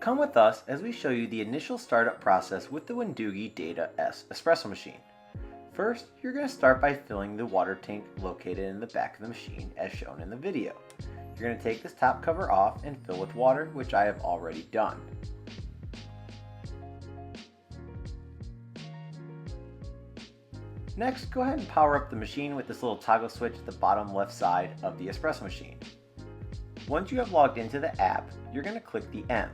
Come with us as we show you the initial startup process with the Wendougee DATA S espresso machine. First, you're going to start by filling the water tank located in the back of the machine as shown in the video. You're going to take this top cover off and fill with water, which I have already done. Next, go ahead and power up the machine with this little toggle switch at the bottom left side of the espresso machine. Once you have logged into the app, you're going to click the M.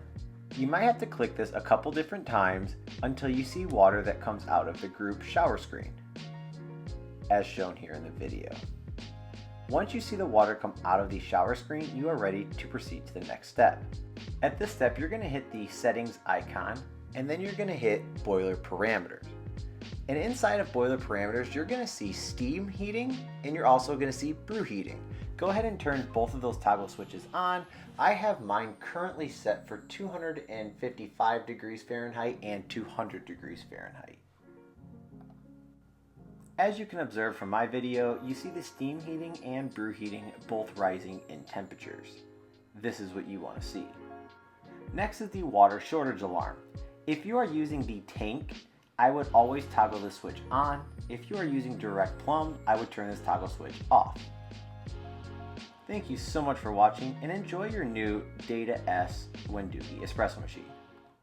You might have to click this a couple different times until you see water that comes out of the group shower screen, as shown here in the video. Once you see the water come out of the shower screen, you are ready to proceed to the next step. At this step, you're going to hit the settings icon, and then you're going to hit boiler parameters. And inside of boiler parameters, you're going to see steam heating, and you're also going to see brew heating. Go ahead and turn both of those toggle switches on. I have mine currently set for 255 degrees Fahrenheit and 200 degrees Fahrenheit. As you can observe from my video, you see the steam heating and brew heating both rising in temperatures. This is what you want to see. Next is the water shortage alarm. If you are using the tank, I would always toggle this switch on. If you are using direct-plumbed, I would turn this toggle switch off. Thank you so much for watching and enjoy your new DATA S Wendougee espresso machine.